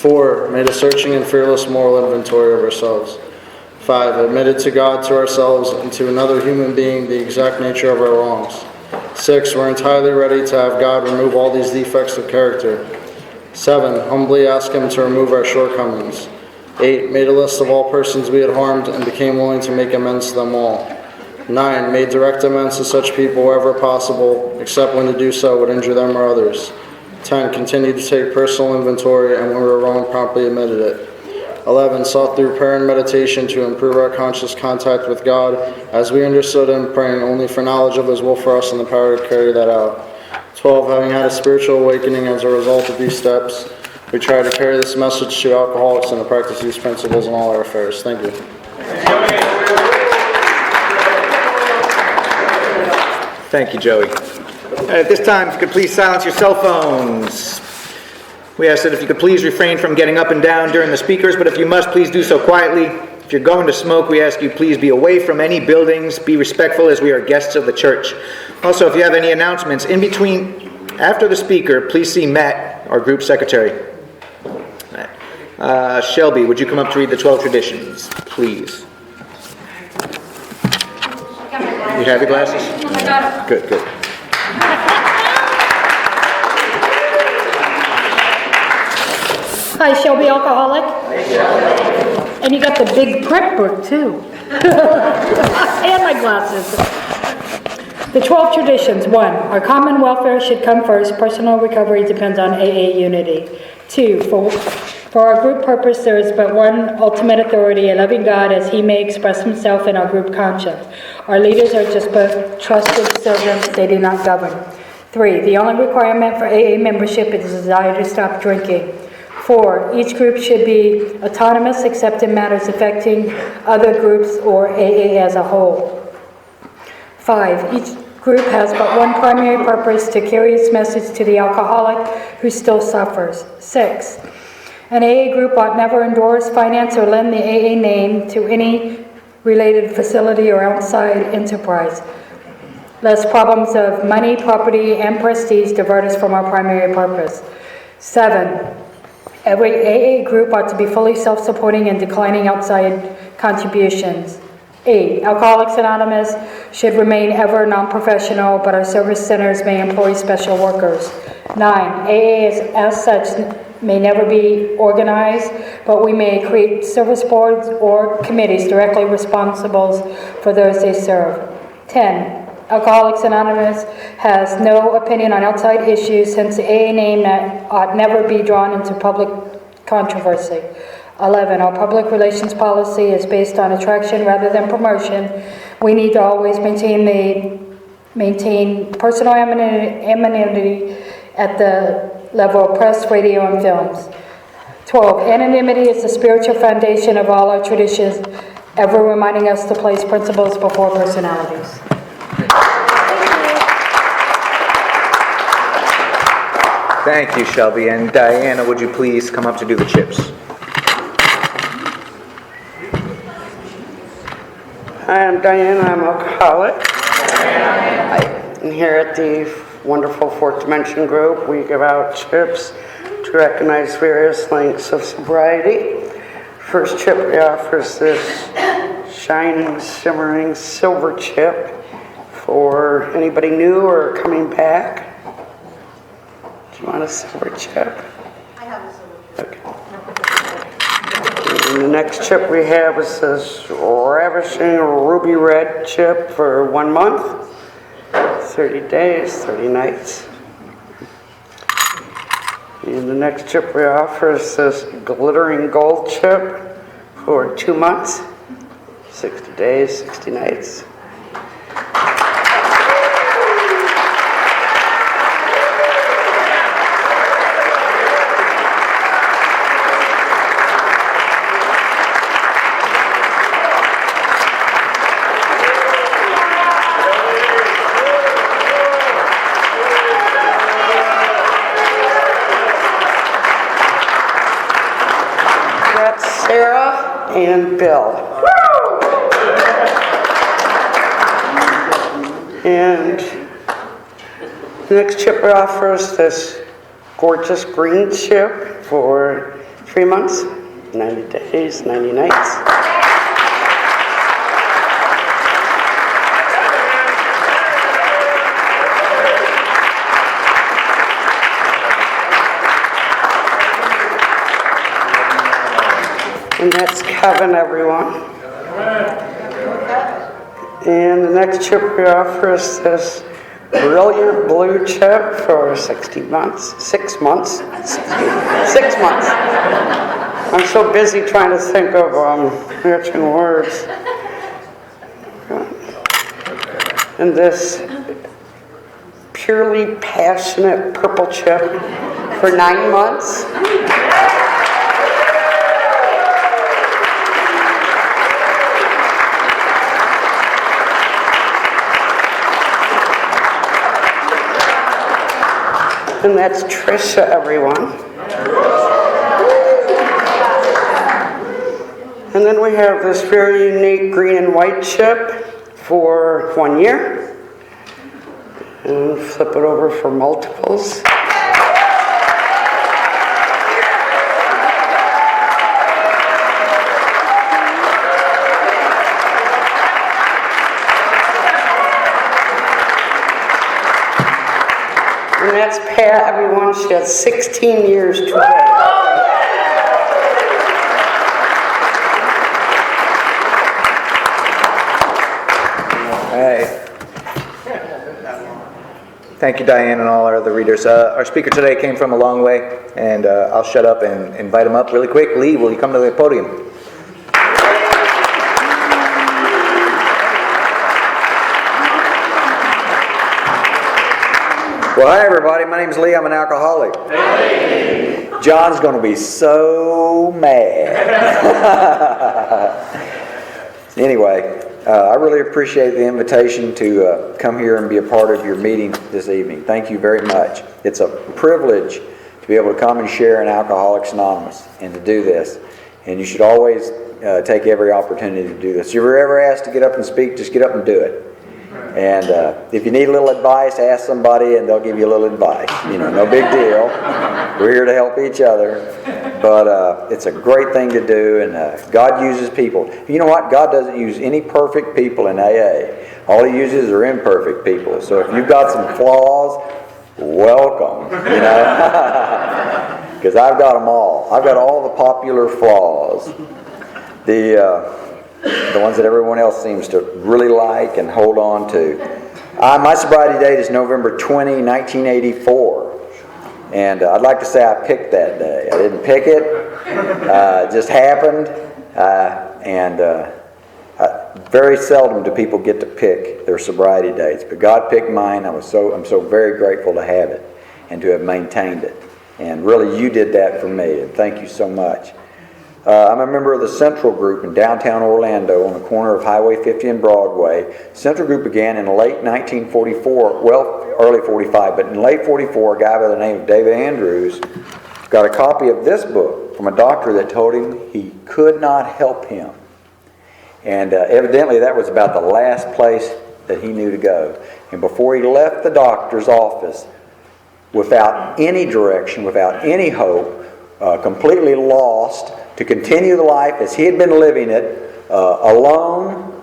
4, made a searching and fearless moral inventory of ourselves. 5, admitted to God, to ourselves, and to another human being the exact nature of our wrongs. 6, we're entirely ready to have God remove all these defects of character. 7, humbly ask Him to remove our shortcomings. 8, made a list of all persons we had harmed and became willing to make amends to them all. 9, made direct amends to such people wherever possible, except when to do so would injure them or others. 10, continued to take personal inventory, and when we were wrong, promptly admitted it. 11, sought through prayer and meditation to improve our conscious contact with God, as we understood Him, praying only for knowledge of His will for us and the power to carry that out. 12, having had a spiritual awakening as a result of these steps, we try to carry this message to alcoholics and to practice these principles in all our affairs. Thank you. Thank you, Joey. At this time, if you could please silence your cell phones. We ask that if you could please refrain from getting up and down during the speakers, but if you must, please do so quietly. If you're going to smoke, we ask you please be away from any buildings. Be respectful as we are guests of the church. Also, if you have any announcements in between, after the speaker, please see Matt, our group secretary. Shelby, would you come up to read the 12 traditions, please? You have your glasses? I got it. Good. Hi, Shelby Alcoholic. And you got the big prep book, too. And my glasses. The 12 traditions. 1, our common welfare should come first. Personal recovery depends on AA unity. 2, for our group purpose, there is but one ultimate authority, a loving God, as He may express Himself in our group conscience. Our leaders are just but trusted servants, they do not govern. 3, the only requirement for AA membership is the desire to stop drinking. 4, each group should be autonomous except in matters affecting other groups or AA as a whole. 5, each group has but one primary purpose, to carry its message to the alcoholic who still suffers. 6, an AA group ought never endorse, finance, or lend the AA name to any related facility or outside enterprise, lest problems of money, property, and prestige divert us from our primary purpose. 7, every AA group ought to be fully self-supporting and declining outside contributions. 8, Alcoholics Anonymous should remain ever non-professional, but our service centers may employ special workers. 9, AA as such may never be organized, but we may create service boards or committees directly responsible for those they serve. 10, Alcoholics Anonymous has no opinion on outside issues, since the AA name ought never be drawn into public controversy. 11, our public relations policy is based on attraction rather than promotion. We need to always maintain personal anonymity at the level of press, radio, and films. 12, anonymity is the spiritual foundation of all our traditions, ever reminding us to place principles before personalities. Thank you, Shelby. And Diana, would you please come up to do the chips? Hi, I'm Diana. I'm alcoholic. And here at the wonderful Fourth Dimension Group, we give out chips to recognize various lengths of sobriety. First chip we offer is this shining, shimmering silver chip for anybody new or coming back. Do you want a silver chip? I have a silver chip. Okay. And the next chip we have is this ravishing ruby red chip for 1 month, 30 days, 30 nights. And the next chip we offer is this glittering gold chip for 2 months, 60 days, 60 nights. Sarah and Bill. And the next chip we offer is this gorgeous green chip for 3 months, 90 days, 90 nights. And that's Kevin, everyone. And the next chip we offer is this brilliant blue chip for 6 months. 6 months. I'm so busy trying to think of matching words. And this purely passionate purple chip for 9 months. And that's Trisha, everyone. And then we have this very unique green and white chip for 1 year. And flip it over for multiples. And that's Pat, everyone. She has 16 years today. Hey. Thank you, Diane, and all our other readers. Our speaker today came from a long way, and I'll shut up and invite him up really quick. Lee, will you come to the podium? Well, hi, everybody. My name's Lee. I'm an alcoholic. Hey. John's going to be so mad. Anyway, I really appreciate the invitation to come here and be a part of your meeting this evening. Thank you very much. It's a privilege to be able to come and share in Alcoholics Anonymous and to do this. And you should always take every opportunity to do this. If you're ever asked to get up and speak, just get up and do it. And if you need a little advice, ask somebody and they'll give you a little advice. You know, no big deal. We're here to help each other. But it's a great thing to do, and God uses people. You know what? God doesn't use any perfect people in AA. All He uses are imperfect people. So if you've got some flaws, welcome. You know, because I've got them all. I've got all the popular flaws. The ones that everyone else seems to really like and hold on to. My sobriety date is November 20, 1984. And I'd like to say I picked that day. I didn't pick it. It just happened. Very seldom do people get to pick their sobriety dates. But God picked mine. I'm so very grateful to have it and to have maintained it. And really, you did that for me. And thank you so much. I'm a member of the Central Group in downtown Orlando on the corner of Highway 50 and Broadway. Central Group began in late 1944, well, early 45, but in late 44, a guy by the name of David Andrews got a copy of this book from a doctor that told him he could not help him. And evidently that was about the last place that he knew to go. And before he left the doctor's office, without any direction, without any hope, completely lost, to continue the life as he had been living it, alone,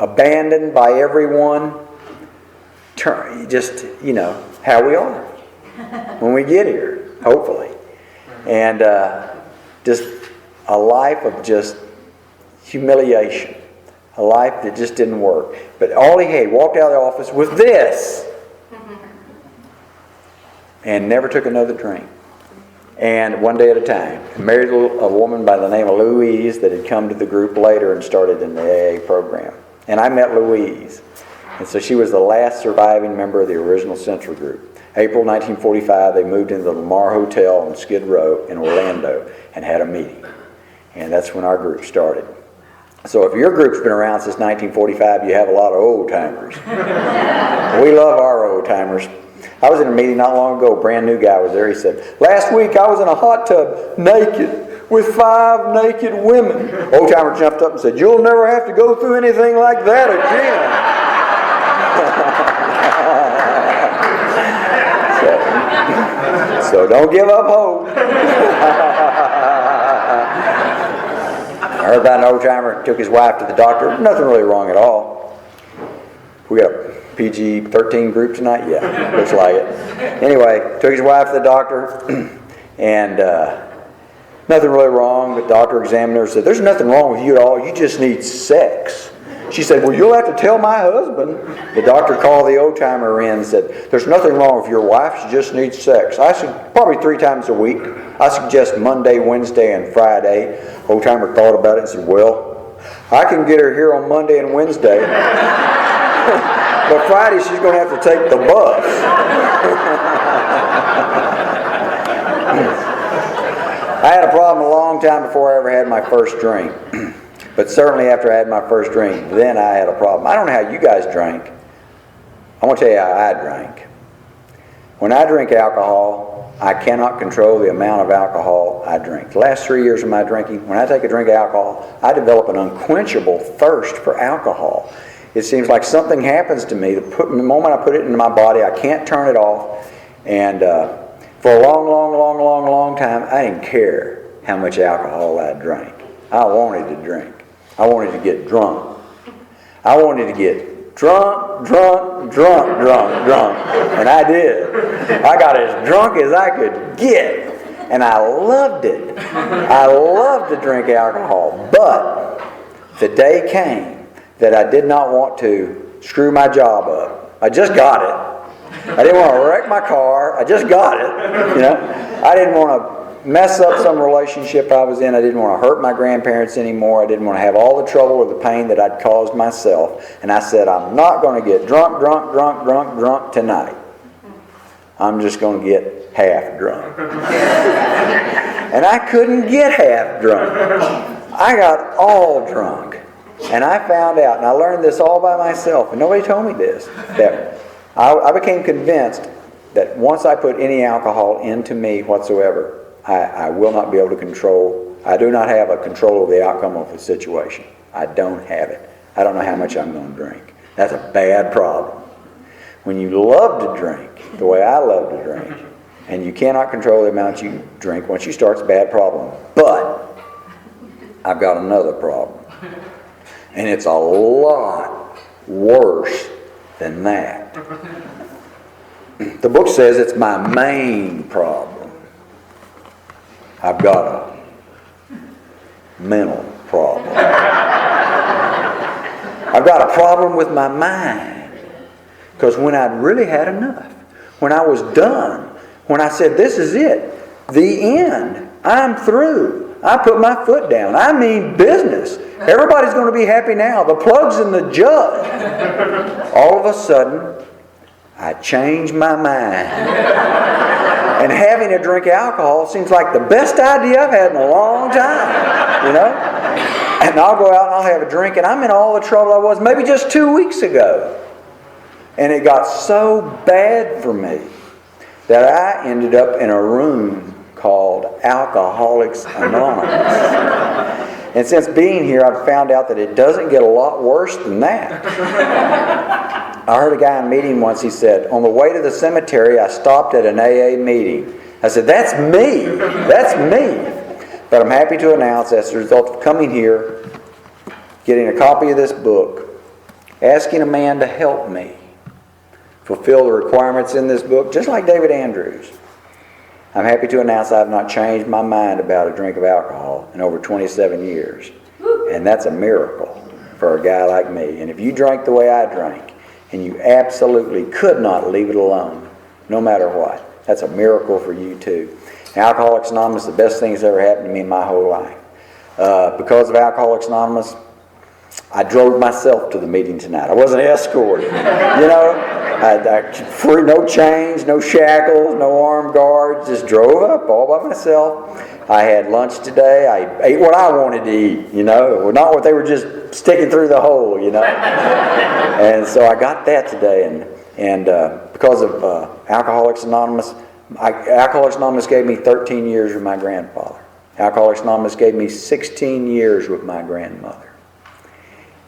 abandoned by everyone, just, you know, how we are when we get here, hopefully. And just a life of just humiliation, a life that just didn't work. But all he had, walked out of the office with this, and never took another drink. And one day at a time. Married a woman by the name of Louise that had come to the group later and started in the AA program. And I met Louise. And so she was the last surviving member of the original Central Group. April 1945, they moved into the Lamar Hotel on Skid Row in Orlando and had a meeting. And that's when our group started. So if your group's been around since 1945, you have a lot of old-timers. We love our old-timers. I was in a meeting not long ago, a brand new guy was there. He said, last week I was in a hot tub naked with 5 naked women. Old timer jumped up and said, you'll never have to go through anything like that again. So don't give up hope. I heard about an old timer took his wife to the doctor. Nothing really wrong at all. We got a PG-13 group tonight? Yeah, looks like it. Anyway, took his wife to the doctor, and nothing really wrong. The doctor examined her and said, "There's nothing wrong with you at all. You just need sex." She said, "Well, you'll have to tell my husband." The doctor called the old timer in and said, "There's nothing wrong with your wife. She just needs sex. I should probably 3 times a week. I suggest Monday, Wednesday, and Friday." Old timer thought about it and said, "Well, I can get her here on Monday and Wednesday, but Friday she's going to have to take the bus." I had a problem a long time before I ever had my first drink. But certainly after I had my first drink, then I had a problem. I don't know how you guys drank. I want to tell you how I drank. When I drink alcohol, I cannot control the amount of alcohol I drink. The last 3 years of my drinking, when I take a drink of alcohol, I develop an unquenchable thirst for alcohol. It seems like something happens to me. The moment I put it into my body, I can't turn it off. And for a long time, I didn't care how much alcohol I drank. I wanted to drink. I wanted to get drunk. I wanted to get drunk. And I did. I got as drunk as I could get. And I loved it. I loved to drink alcohol. But the day came that I did not want to screw my job up. I just got it. I didn't want to wreck my car. I just got it. I didn't want to mess up some relationship I was in. I didn't want to hurt my grandparents anymore. I didn't want to have all the trouble or the pain that I'd caused myself. And I said, I'm not going to get drunk tonight. I'm just going to get half drunk. And I couldn't get half drunk. I got all drunk. And I found out, and I learned this all by myself, and nobody told me this, that I became convinced that once I put any alcohol into me whatsoever, I will not be able to control. I do not have a control of the outcome of the situation. I don't have it. I don't know how much I'm going to drink. That's a bad problem. When you love to drink the way I love to drink, and you cannot control the amount you drink, once you start, it's a bad problem. But I've got another problem. And it's a lot worse than that. The book says it's my main problem. I've got a mental problem. I've got a problem with my mind. Because when I'd really had enough, when I was done, when I said, this is it, the end, I'm through, I put my foot down, I mean business, everybody's going to be happy now, the plug's in the jug. All of a sudden, I changed my mind. And having a drink of alcohol seems like the best idea I've had in a long time, And I'll go out and I'll have a drink, and I'm in all the trouble I was maybe just 2 weeks ago. And it got so bad for me that I ended up in a room called Alcoholics Anonymous. And since being here, I've found out that it doesn't get a lot worse than that. I heard a guy in a meeting once, he said, on the way to the cemetery, I stopped at an AA meeting. I said, that's me. That's me. But I'm happy to announce, as a result of coming here, getting a copy of this book, asking a man to help me fulfill the requirements in this book, just like David Andrews, I'm happy to announce I have not changed my mind about a drink of alcohol in over 27 years. And that's a miracle for a guy like me. And if you drank the way I drank, and you absolutely could not leave it alone, no matter what, that's a miracle for you too. Alcoholics Anonymous is the best thing that's ever happened to me in my whole life. Because of Alcoholics Anonymous, I drove myself to the meeting tonight. I wasn't escorted. Free, no chains, no shackles, no armed guards. Just drove up all by myself. I had lunch today. I ate what I wanted to eat, not what they were just sticking through the hole, And so I got that today, and because of Alcoholics Anonymous, Alcoholics Anonymous gave me 13 years with my grandfather. Alcoholics Anonymous gave me 16 years with my grandmother.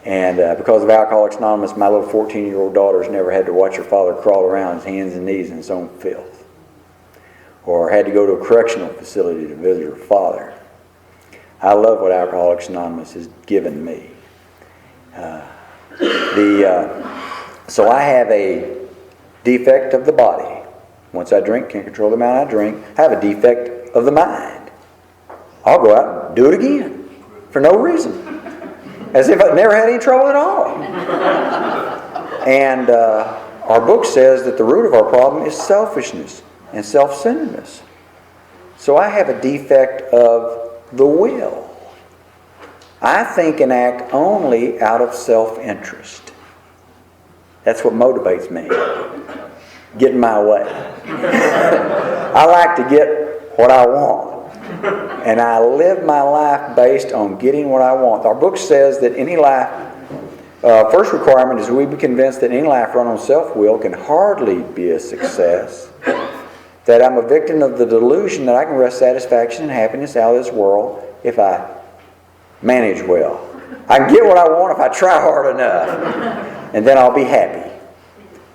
And because of Alcoholics Anonymous, my little 14-year-old daughter's never had to watch her father crawl around his hands and knees in his own filth. or had to go to a correctional facility to visit her father. I love what Alcoholics Anonymous has given me. So I have a defect of the body. Once I drink, can't control the amount I drink. I have a defect of the mind. I'll go out and do it again for no reason, as if I'd never had any trouble at all. And our book says that the root of our problem is selfishness and self-centeredness. So I have a defect of the will. I think and act only out of self-interest. That's what motivates me. Get in my way. I like to get what I want. And I live my life based on getting what I want. Our book says that any life, first requirement is we be convinced that any life run on self-will can hardly be a success. That I'm a victim of the delusion that I can wrest satisfaction and happiness out of this world if I manage well. I can get what I want if I try hard enough. And then I'll be happy.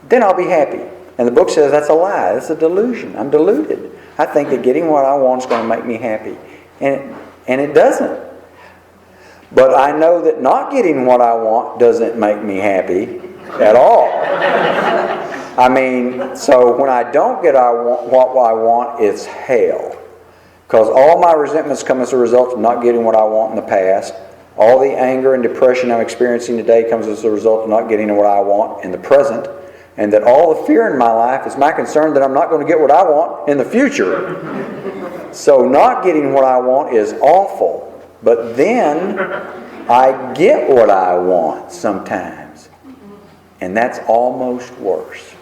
Then I'll be happy. And the book says that's a lie. That's a delusion. I'm deluded. I think that getting what I want is going to make me happy. And it doesn't. But I know that not getting what I want doesn't make me happy at all. I mean, so when I don't get what I want, it's hell. Because all my resentments come as a result of not getting what I want in the past. All the anger and depression I'm experiencing today comes as a result of not getting what I want in the present. And that all the fear in my life is my concern that I'm not going to get what I want in the future. So not getting what I want is awful. But then I get what I want sometimes. And that's almost worse.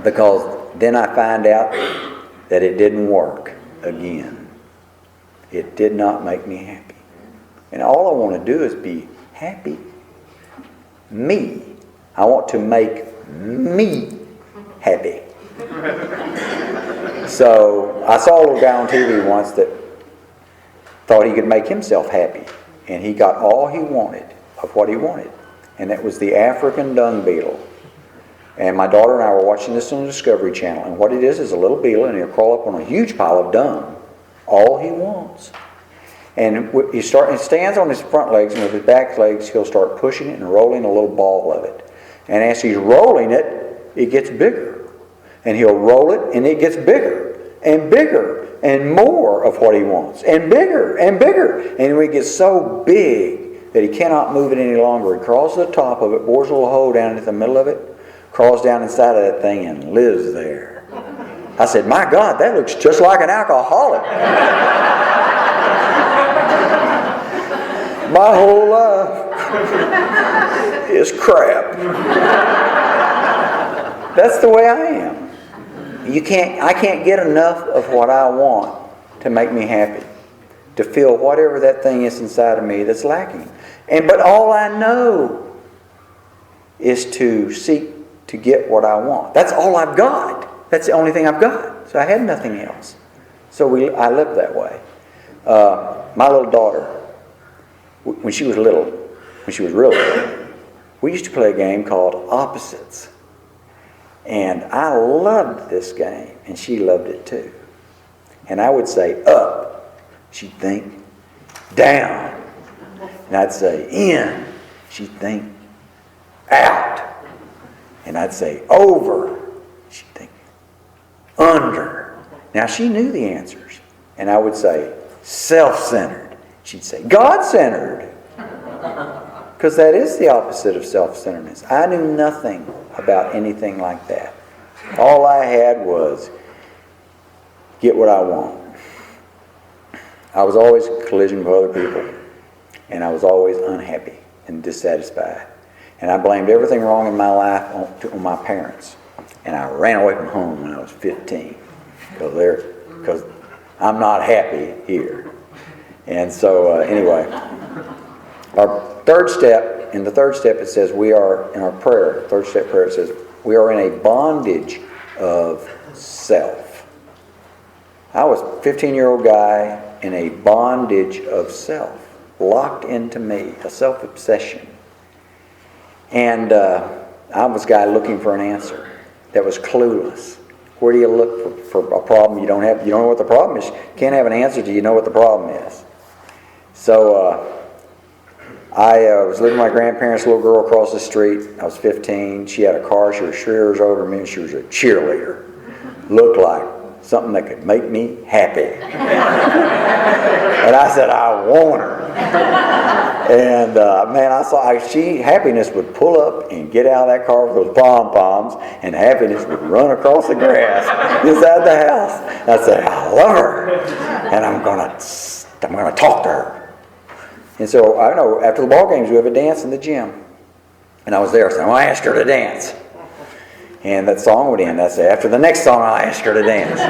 Because then I find out that it didn't work again. It did not make me happy. And all I want to do is be happy. Me. I want to make me happy. So I saw a little guy on TV once that thought he could make himself happy. And he got all he wanted of what he wanted. And that was the African dung beetle. And my daughter and I were watching this on the Discovery Channel. And what it is a little beetle, and he'll crawl up on a huge pile of dung. All he wants. And he stands on his front legs, and with his back legs, he'll start pushing it and rolling a little ball of it. And as he's rolling it, it gets bigger. And he'll roll it, and it gets bigger and bigger and more of what he wants. And bigger and bigger. And when it gets so big that he cannot move it any longer, he crawls to the top of it, bores a little hole down into the middle of it, crawls down inside of that thing and lives there. I said, my God, that looks just like an alcoholic. My whole life is crap. That's the way I am. I can't get enough of what I want to make me happy. To feel whatever that thing is inside of me that's lacking. But all I know is to seek to get what I want. That's all I've got. That's the only thing I've got. So I had nothing else. So I lived that way. My little daughter, when she was little, we used to play a game called Opposites. And I loved this game, and she loved it too. And I would say up, she'd think down. And I'd say in, she'd think out. And I'd say over, she'd think under. Now she knew the answers. And I would say self-centered. She'd say God-centered. Because that is the opposite of self-centeredness. I knew nothing about anything like that. All I had was get what I want. I was always in collision with other people. And I was always unhappy and dissatisfied. And I blamed everything wrong in my life on my parents. And I ran away from home when I was 15. Because I'm not happy here. And so anyway, our third step, in the third step it says we are, in our prayer, third step prayer, it says we are in a bondage of self. I was a 15-year-old guy in a bondage of self, locked into me, a self-obsession. And I was a guy looking for an answer that was clueless. Where do you look for a problem you don't have? You don't know what the problem is. You can't have an answer till you know what the problem is. So I was living with my grandparents' little girl across the street. I was 15. She had a car. She was 3 years older than me, and she was a cheerleader. Looked like something that could make me happy. And I said, I want her. And man, happiness would pull up and get out of that car with those pom-poms, and happiness would run across the grass inside the house. And I said, I love her, and I'm gonna talk to her. And so I know after the ball games we have a dance in the gym, and I was there. So I asked her to dance, and that song would end. I said, after the next song, I asked her to dance.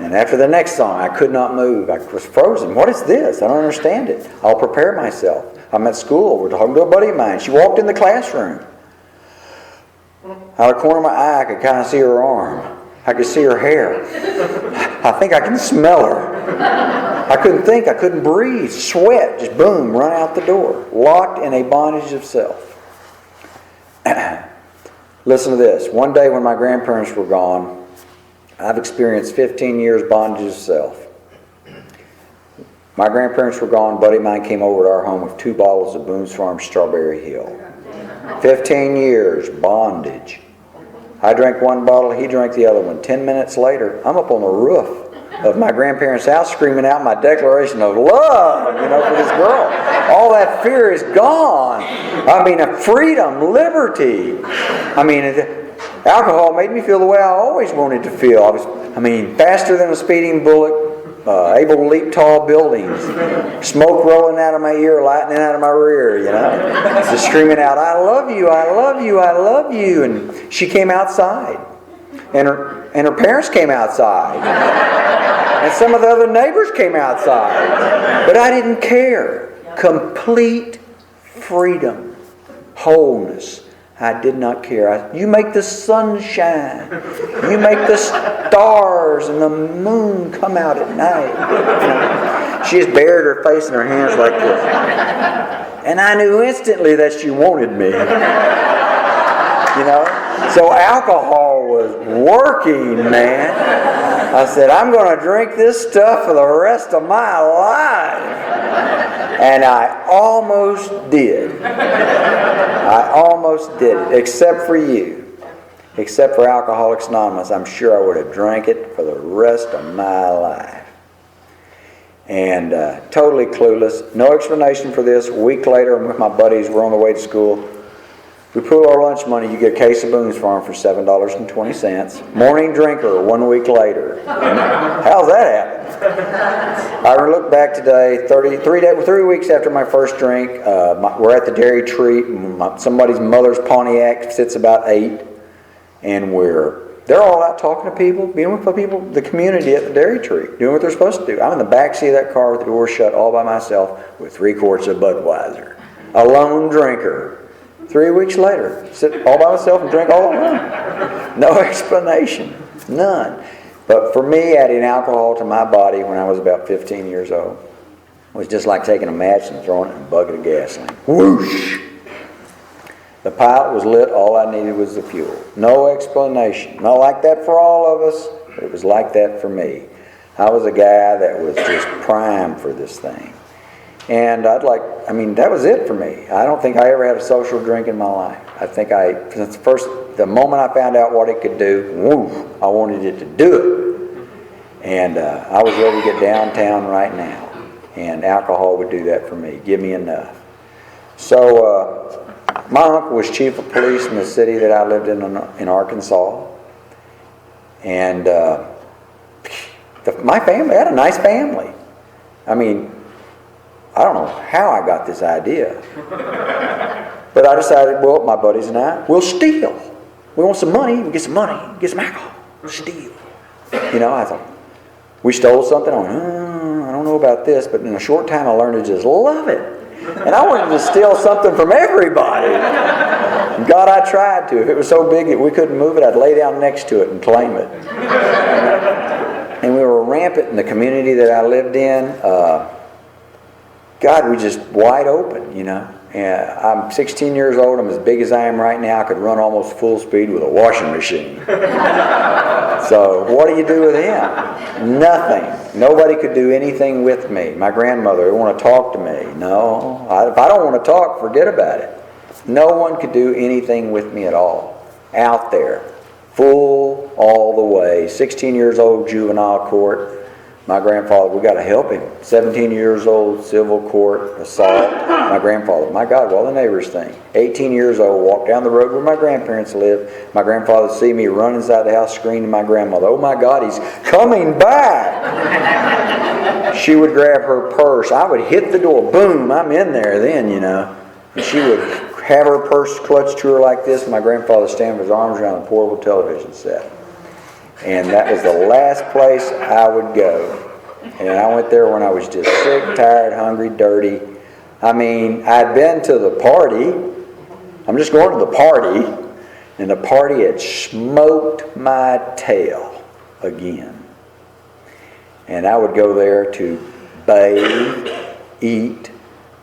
And after the next song, I could not move. I was frozen. What is this? I don't understand it. I'll prepare myself. I'm at school. We're talking to a buddy of mine. She walked in the classroom. Out of the corner of my eye, I could kind of see her arm. I could see her hair. I think I can smell her. I couldn't think. I couldn't breathe. Sweat, just boom, run out the door. Locked in a bondage of self. Listen to this. One day when my grandparents were gone, I've experienced 15 years bondage of self. My grandparents were gone. A buddy of mine came over to our home with 2 bottles of Boone's Farm Strawberry Hill. 15 years bondage. I drank 1 bottle, he drank the other one. 10 minutes later, I'm up on the roof of my grandparents' house screaming out my declaration of love, for this girl. All that fear is gone. I mean, freedom, liberty. I mean, alcohol made me feel the way I always wanted to feel. I was faster than a speeding bullet, able to leap tall buildings, smoke rolling out of my ear, lightning out of my rear, Just screaming out, I love you, I love you, I love you. And she came outside. And her parents came outside. And some of the other neighbors came outside. But I didn't care. Complete freedom. Wholeness. I did not care. You make the sun shine. You make the stars and the moon come out at night. She just buried her face in her hands like this. And I knew instantly that she wanted me. So alcohol was working, man. I said, I'm going to drink this stuff for the rest of my life. And I almost did. I almost did it, except for you. Except for Alcoholics Anonymous. I'm sure I would have drank it for the rest of my life. And totally clueless. No explanation for this. A week later, I'm with my buddies. We're on the way to school. We pool our lunch money. You get a case of Boone's Farm for $7.20. Morning drinker 1 week later. How's that happen? I look back today, 3 weeks after my first drink. We're at the Dairy Treat. Somebody's mother's Pontiac sits about 8. And they're all out talking to people, being with people, the community at the Dairy Treat, doing what they're supposed to do. I'm in the back seat of that car with the door shut all by myself with 3 quarts of Budweiser. A lone drinker. 3 weeks later, sit all by myself and drink all alone. No explanation. None. But for me, adding alcohol to my body when I was about 15 years old was just like taking a match and throwing it in a bucket of gasoline. Whoosh! The pilot was lit. All I needed was the fuel. No explanation. Not like that for all of us, but it was like that for me. I was a guy that was just primed for this thing. And that was it for me. I don't think I ever had a social drink in my life. I think since the moment I found out what it could do, I wanted it to do it. And I was ready to get downtown right now. And alcohol would do that for me. Give me enough. So my uncle was chief of police in the city that I lived in Arkansas. And my family, I had a nice family. I don't know how I got this idea. But I decided, my buddies and I, we'll steal. We want some money, we'll get some money, get some alcohol, we'll steal. I thought, we stole something, I don't know about this, but in a short time I learned to just love it. And I wanted to steal something from everybody. God, I tried to. If it was so big that we couldn't move it, I'd lay down next to it and claim it. And we were rampant in the community that I lived in. God, we just wide open, And I'm 16 years old. I'm as big as I am right now. I could run almost full speed with a washing machine. So what do you do with him? Nothing. Nobody could do anything with me. My grandmother would want to talk to me. No. If I don't want to talk, forget about it. No one could do anything with me at all. Out there. Full all the way. 16 years old, juvenile court. My grandfather, we got to help him. 17 years old, civil court, assault. My grandfather, my God, all the neighbors think. 18 years old, walk down the road where my grandparents live. My grandfather would see me run inside the house screaming to my grandmother, oh my God, he's coming back. She would grab her purse. I would hit the door. Boom, I'm in there then, you know. And she would have her purse clutched to her like this, and my grandfather stand with his arms around a portable television set. And that was the last place I would go. And I went there when I was just sick, tired, hungry, dirty. I mean, I'd been to the party. I'm just going to the party. And the party had smoked my tail again. And I would go there to bathe, eat,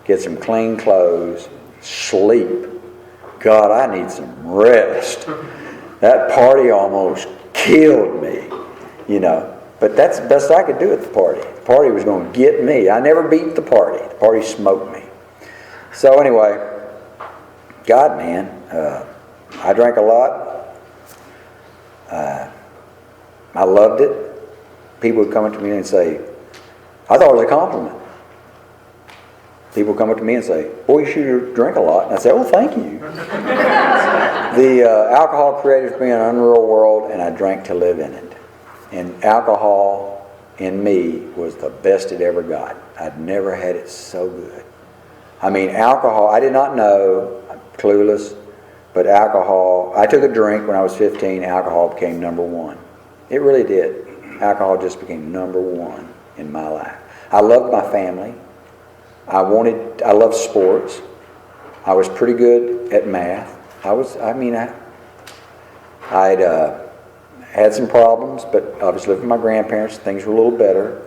get some clean clothes, sleep. God, I need some rest. That party almost killed me, you know. But that's the best I could do at the party. The party was going to get me. I never beat the party. The party smoked me. So anyway, God, man, I drank a lot. I loved it. People would come up to me and say, I thought it was a compliment. People would come up to me and say, boy, you sure drink a lot. And I'd say, oh, thank you. The alcohol created for me an unreal world, and I drank to live in it. And alcohol in me was the best it ever got. I'd never had it so good. I mean, alcohol, I did not know, I'm clueless, but alcohol, I took a drink when I was 15, alcohol became number one. It really did. Alcohol just became number one in my life. I loved my family. I loved sports. I was pretty good at math. I'd had some problems, but I was living with my grandparents. Things were a little better.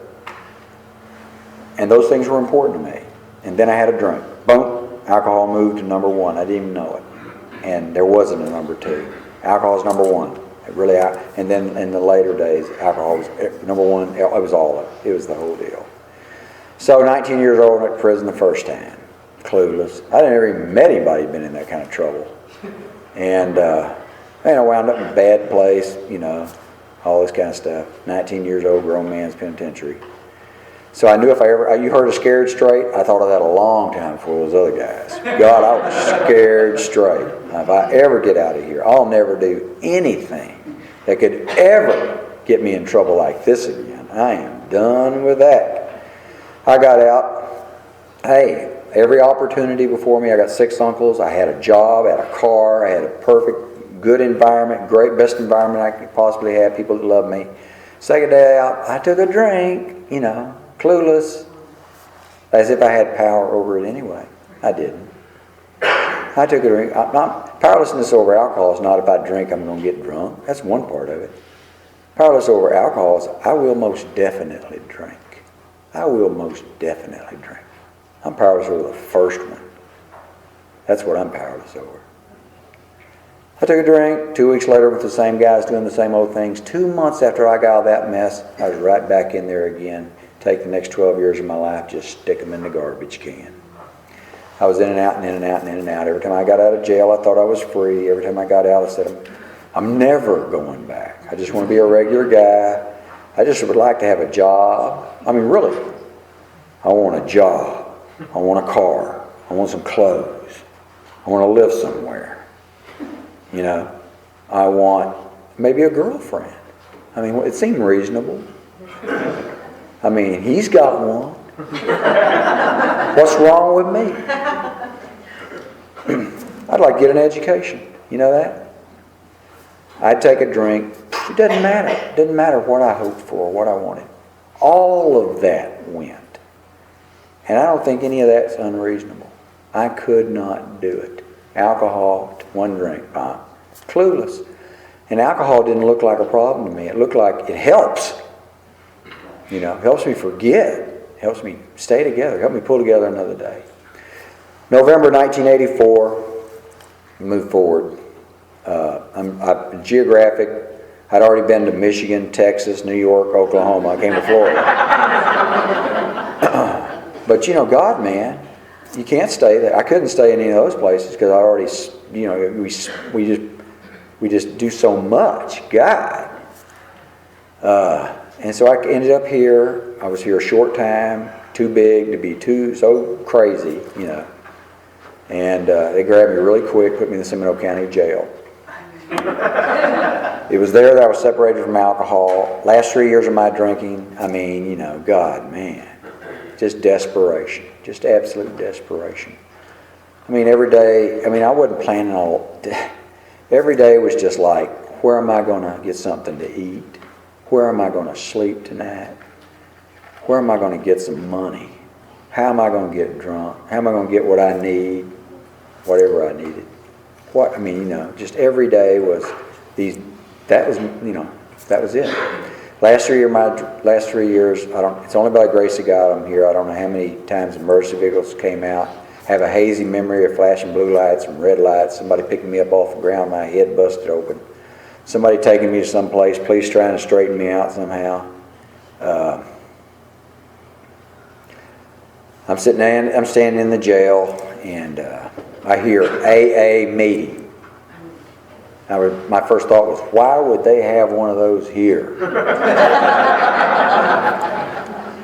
And those things were important to me. And then I had a drink. Boom, alcohol moved to number one. I didn't even know it. And there wasn't a number two. Alcohol is number one. It really, and then in the later days, alcohol was number one. It was all of it. It was the whole deal. So 19 years old, I went to prison the first time. Clueless. I never even met anybody who'd been in that kind of trouble. And I wound up in a bad place, you know, all this kind of stuff. 19 years old, grown man's penitentiary. So I knew if you heard of scared straight, I thought of that a long time before those other guys. God, I was scared straight. Now, if I ever get out of here, I'll never do anything that could ever get me in trouble like this again. I am done with that. I got out. Hey, every opportunity before me. I got 6 uncles. I had a job, I had a car, I had a perfect, good environment, great, best environment I could possibly have, people that loved me. Second day out, I took a drink, you know, clueless, as if I had power over it anyway. I didn't. I took a drink. Powerlessness over alcohol is not if I drink, I'm going to get drunk. That's one part of it. Powerless over alcohol is I will most definitely drink. I will most definitely drink. I'm powerless over the first one. That's what I'm powerless over. I took a drink. 2 weeks later with the same guys doing the same old things. 2 months after I got out of that mess, I was right back in there again. Take the next 12 years of my life, just stick them in the garbage can. I was in and out and in and out and in and out. Every time I got out of jail, I thought I was free. Every time I got out, I said, I'm never going back. I just want to be a regular guy. I just would like to have a job. I mean, really. I want a job. I want a car. I want some clothes. I want to live somewhere. You know, I want maybe a girlfriend. I mean, it seemed reasonable. I mean, he's got one. What's wrong with me? I'd like to get an education. You know that? I'd take a drink. It doesn't matter. It doesn't matter what I hoped for, what I wanted. All of that went. And I don't think any of that's unreasonable. I could not do it. Alcohol, 1 drink, clueless. And alcohol didn't look like a problem to me. It looked like it helps. You know, it helps me forget. It helps me stay together. It helps me pull together another day. November 1984, move forward. I'm geographic. I'd already been to Michigan, Texas, New York, Oklahoma. I came to Florida. But you know, God, man, you can't stay there. I couldn't stay in any of those places because I already, you know, we just do so much. God. And so I ended up here. I was here a short time, too big to be so crazy, you know. And they grabbed me really quick, put me in the Seminole County Jail. It was there that I was separated from alcohol. Last 3 years of my drinking, I mean, you know, God, man, just desperation, just absolute desperation. I mean, every day, I mean, I wasn't planning on, every day was just like, where am I going to get something to eat? Where am I going to sleep tonight? Where am I going to get some money? How am I going to get drunk? How am I going to get what I need? Whatever I needed. What, I mean, you know, just every day was that was, you know, that was it. Last 3 years, it's only by the grace of God I'm here. I don't know how many times emergency vehicles came out. I have a hazy memory of flashing blue lights and red lights, somebody picking me up off the ground, my head busted open. Somebody taking me to some place, police trying to straighten me out somehow. I'm standing in the jail, and I hear AA meeting. My first thought was, why would they have one of those here?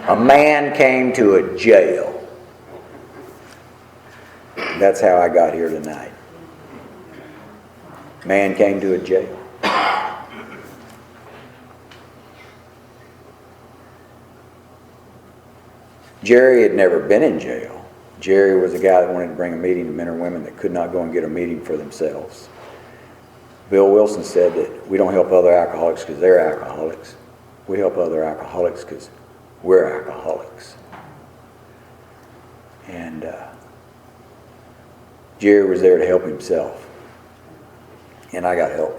A man came to a jail. That's how I got here tonight. Man came to a jail. Jerry had never been in jail. Jerry was a guy that wanted to bring a meeting to men or women that could not go and get a meeting for themselves. Bill Wilson said that we don't help other alcoholics because they're alcoholics. We help other alcoholics because we're alcoholics. And Jerry was there to help himself. And I got help.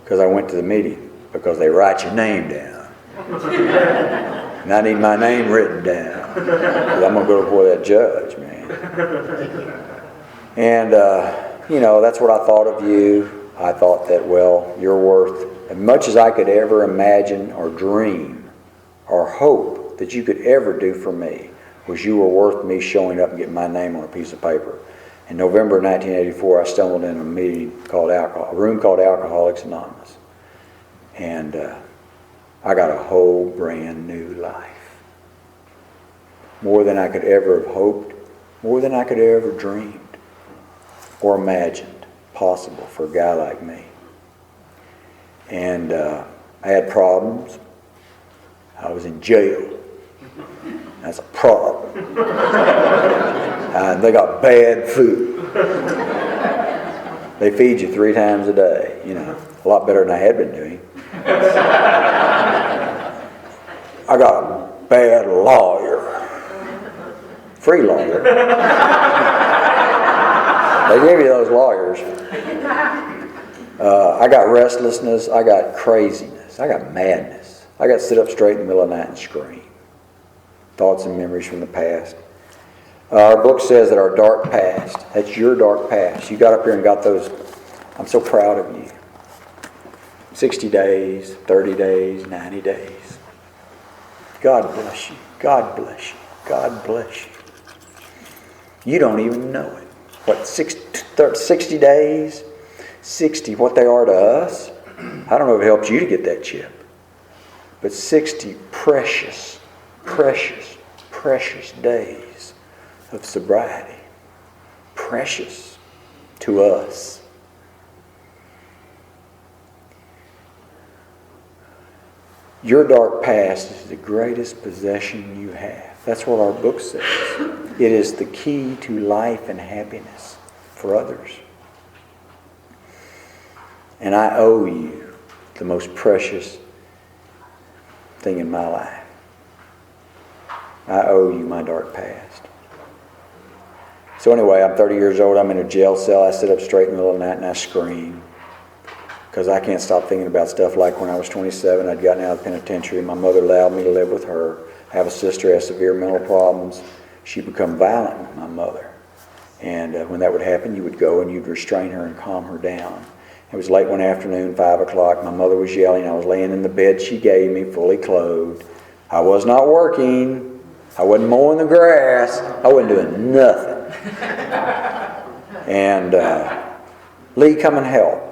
Because I went to the meeting. Because they write your name down. And I need my name written down. Because I'm going to go before that judge, man. And, you know, that's what I thought of you. I thought that, well, you're worth as much as I could ever imagine or dream or hope that you could ever do for me was you were worth me showing up and getting my name on a piece of paper. In November 1984, I stumbled in a meeting called a room called Alcoholics Anonymous. And I got a whole brand new life. More than I could ever have hoped, more than I could ever dreamed or imagined possible for a guy like me. And I had problems. I was in jail. That's a problem. And they got bad food. They feed you 3 times a day, you know, a lot better than I had been doing. I got a bad lawyer. Free lawyer. They gave you those lawyers. I got restlessness. I got craziness. I got madness. I got to sit up straight in the middle of the night and scream. Thoughts and memories from the past. Our book says that our dark past, that's your dark past. You got up here and got those. I'm so proud of you. 60 days, 30 days, 90 days. God bless you. God bless you. God bless you. You don't even know it. What, 60 days? 60, what they are to us? I don't know if it helps you to get that chip. But 60 precious, precious, precious days of sobriety. Precious to us. Your dark past is the greatest possession you have. That's what our book says. It is the key to life and happiness for others. And I owe you the most precious thing in my life. I owe you my dark past. So anyway, I'm 30 years old. I'm in a jail cell. I sit up straight in the middle of the night and I scream. Because I can't stop thinking about stuff like when I was 27, I'd gotten out of the penitentiary. My mother allowed me to live with her. I have a sister who has severe mental problems. She'd become violent with my mother. And when that would happen, you would go and you'd restrain her and calm her down. It was late one afternoon, 5 o'clock. My mother was yelling. I was laying in the bed she gave me, fully clothed. I was not working. I wasn't mowing the grass. I wasn't doing nothing. And Lee, come and help.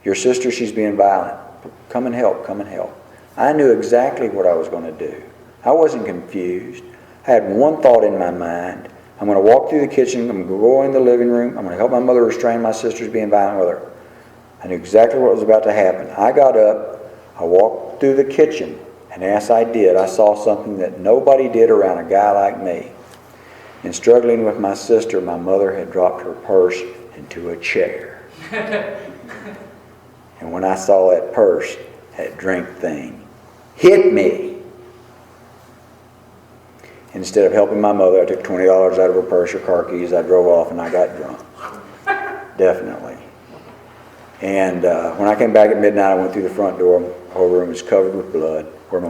Your sister, she's being violent. Come and help, come and help. I knew exactly what I was going to do. I wasn't confused. I had one thought in my mind. I'm going to walk through the kitchen. I'm going to go in the living room. I'm going to help my mother restrain my sister's being violent with her. I knew exactly what was about to happen. I got up. I walked through the kitchen. And as I did, I saw something that nobody did around a guy like me. In struggling with my sister, my mother had dropped her purse into a chair. And when I saw that purse, that drink thing hit me. Instead of helping my mother, I took $20 out of her purse, her car keys, I drove off, and I got drunk. Definitely. And when I came back at midnight, I went through the front door. The whole room was covered with blood, where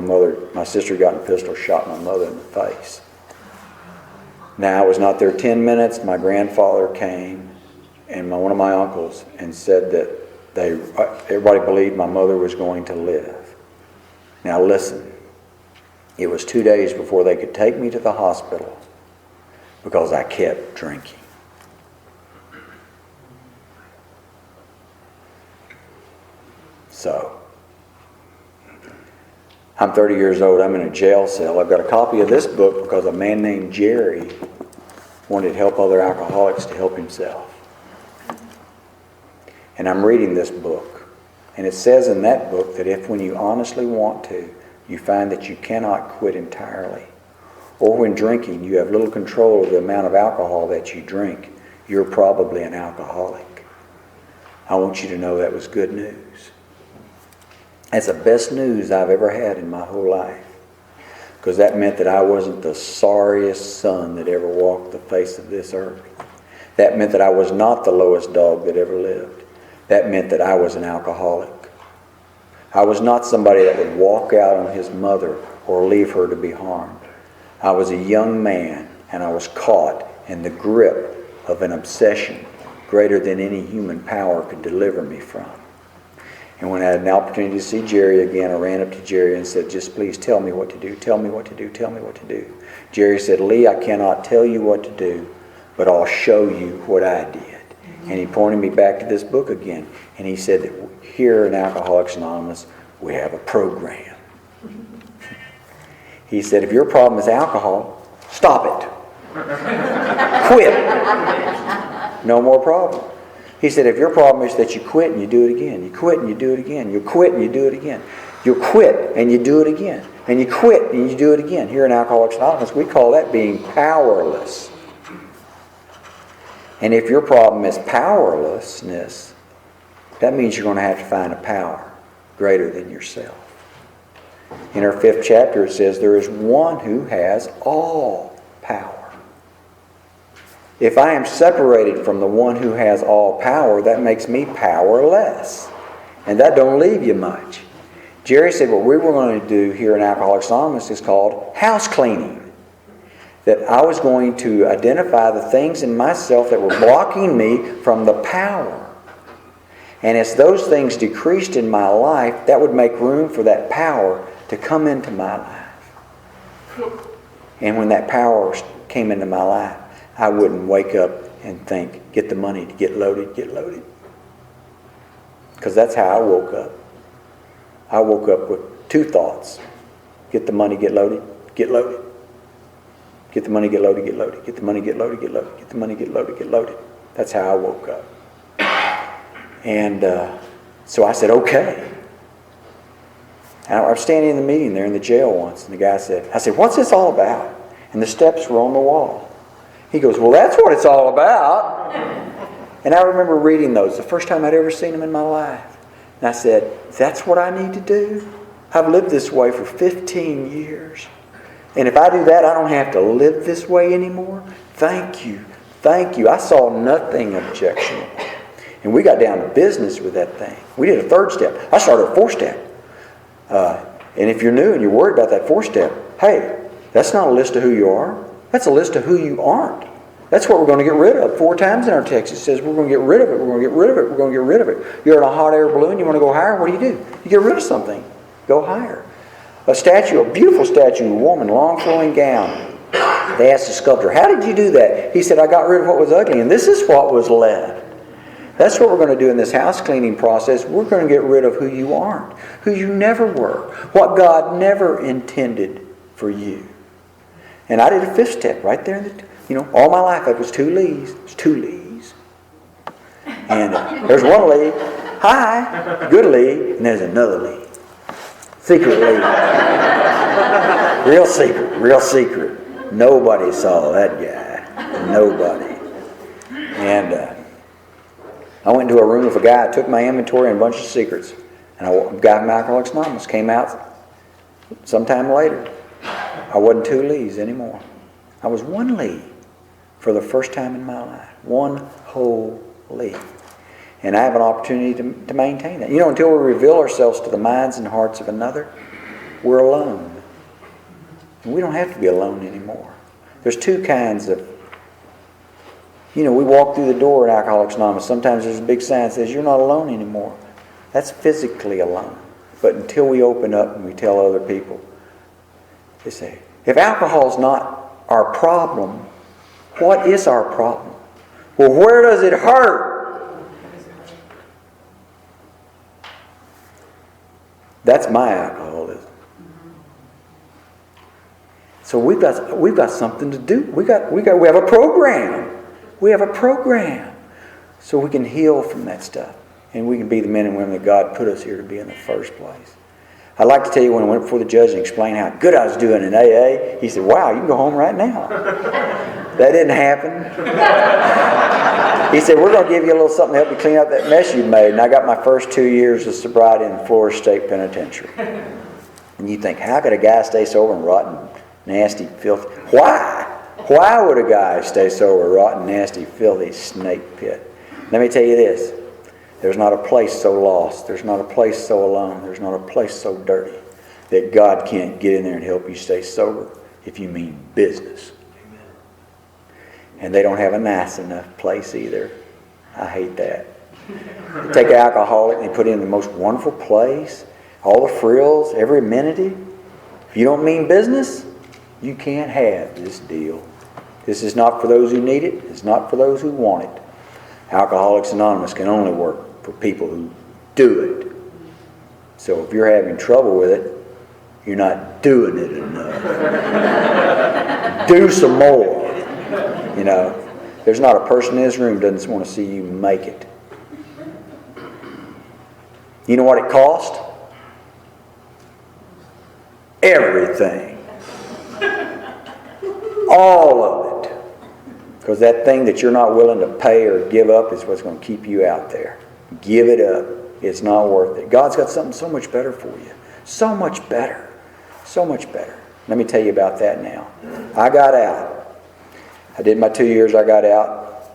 my sister got in a pistol, shot my mother in the face. Now, I was not there 10 minutes. My grandfather came, and one of my uncles, and said that everybody believed my mother was going to live. Now listen, it was 2 days before they could take me to the hospital because I kept drinking. So, I'm 30 years old. I'm in a jail cell. I've got a copy of this book because a man named Jerry wanted to help other alcoholics to help himself. And I'm reading this book. And it says in that book that if when you honestly want to, you find that you cannot quit entirely, or when drinking you have little control of the amount of alcohol that you drink, you're probably an alcoholic. I want you to know that was good news. That's the best news I've ever had in my whole life. Because that meant that I wasn't the sorriest son that ever walked the face of this earth. That meant that I was not the lowest dog that ever lived. That meant that I was an alcoholic. I was not somebody that would walk out on his mother or leave her to be harmed. I was a young man, and I was caught in the grip of an obsession greater than any human power could deliver me from. And when I had an opportunity to see Jerry again, I ran up to Jerry and said, just please tell me what to do, tell me what to do, tell me what to do. Jerry said, Lee, I cannot tell you what to do, but I'll show you what I did. And he pointed me back to this book again. And he said that here in Alcoholics Anonymous, we have a program. He said, if your problem is alcohol, stop it. Quit. No more problem. He said, if your problem is that you quit and you do it again, you quit and you do it again, you quit and you do it again, you quit and you do it again, and you quit and you do it again. Here in Alcoholics Anonymous, we call that being powerless. And if your problem is powerlessness, that means you're going to have to find a power greater than yourself. In our 5th chapter it says, there is one who has all power. If I am separated from the one who has all power, that makes me powerless. And that don't leave you much. Jerry said what we were going to do here in Alcoholics Anonymous is called house cleaning. That I was going to identify the things in myself that were blocking me from the power. And as those things decreased in my life, that would make room for that power to come into my life. And when that power came into my life, I wouldn't wake up and think, get the money to get loaded, get loaded. Because that's how I woke up. I woke up with 2 thoughts. Get the money, get loaded, get loaded. Get the money, get loaded, get loaded. Get the money, get loaded, get loaded. Get the money, get loaded, get loaded. That's how I woke up. And so I said, okay. And I was standing in the meeting there in the jail once, and the guy said, I said, what's this all about? And the steps were on the wall. He goes, well, that's what it's all about. And I remember reading those, the first time I'd ever seen them in my life. And I said, that's what I need to do? I've lived this way for 15 years. And if I do that, I don't have to live this way anymore? Thank you. Thank you. I saw nothing objectionable. And we got down to business with that thing. We did a 3rd step. I started a 4th step. And if you're new and you're worried about that 4th step, hey, that's not a list of who you are. That's a list of who you aren't. That's what we're going to get rid of. 4 times in our text it says we're going to get rid of it, we're going to get rid of it, we're going to get rid of it. You're in a hot air balloon, you want to go higher, what do? You get rid of something. Go higher. A statue, a beautiful statue, a woman, long flowing gown. They asked the sculptor, how did you do that? He said, I got rid of what was ugly, and this is what was left. That's what we're going to do in this house cleaning process. We're going to get rid of who you aren't, who you never were, what God never intended for you. And I did a 5th step right there. All my life it was 2 Lees. It's 2 Lees. And there's one Lee, hi, good Lee, and there's another Lee. Secret Lee. Real secret. Nobody saw that guy. Nobody. And I went into a room with a guy, took my inventory and a bunch of secrets. And a guy from Alcoholics Anonymous came out sometime later. I wasn't 2 Lees anymore. I was 1 Lee for the first time in my life. 1 whole Lee. And I have an opportunity to maintain that. Until we reveal ourselves to the minds and hearts of another, we're alone. And we don't have to be alone anymore. There's 2 kinds of... we walk through the door in Alcoholics Anonymous. Sometimes there's a big sign that says, you're not alone anymore. That's physically alone. But until we open up and we tell other people, they say, if alcohol's not our problem, what is our problem? Well, where does it hurt? That's my alcoholism. So we've got something to do. We have a program. We have a program. So we can heal from that stuff. And we can be the men and women that God put us here to be in the first place. I'd like to tell you when I went before the judge and explained how good I was doing in AA, he said, wow, you can go home right now. That didn't happen. He said, we're going to give you a little something to help you clean up that mess you made. And I got my first 2 years of sobriety in Florida State Penitentiary. And you think, how could a guy stay sober and rotten, nasty, filthy? Why? Why would a guy stay sober, rotten, nasty, filthy, snake pit? Let me tell you this. There's not a place so lost. There's not a place so alone. There's not a place so dirty that God can't get in there and help you stay sober if you mean business. And they don't have a nice enough place either. I hate that. They take an alcoholic and they put him in the most wonderful place, all the frills, every amenity. If you don't mean business, you can't have this deal. This is not for those who need it. It's not for those who want it. Alcoholics Anonymous can only work for people who do it. So if you're having trouble with it, you're not doing it enough. Do some more. There's not a person in this room who doesn't want to see you make it. You know what it cost? Everything. All of it. Because that thing that you're not willing to pay or give up is what's going to keep you out there. Give it up. It's not worth it. God's got something so much better for you. So much better. So much better. Let me tell you about that now. I got out. I did my 2 years. I got out.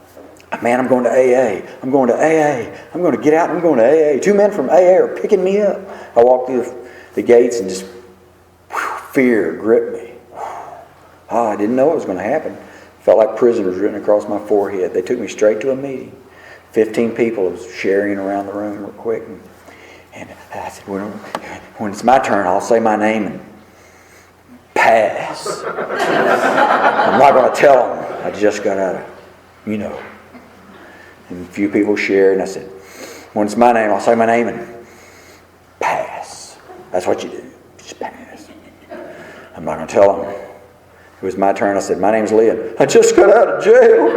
Man, I'm going to AA. I'm going to AA. I'm going to get out. I'm going to AA. 2 men from AA are picking me up. I walked through the gates and just fear gripped me. I didn't know what was going to happen. Felt like prisoners written across my forehead. They took me straight to a meeting. 15 people was sharing around the room real quick. And I said, when it's my turn, I'll say my name and pass. I'm not going to tell them. I just got out of, And a few people shared, and I said, when it's my name, I'll say my name and pass. That's what you do. Just pass. I'm not going to tell them. It was my turn. I said, my name's Leon. I just got out of jail.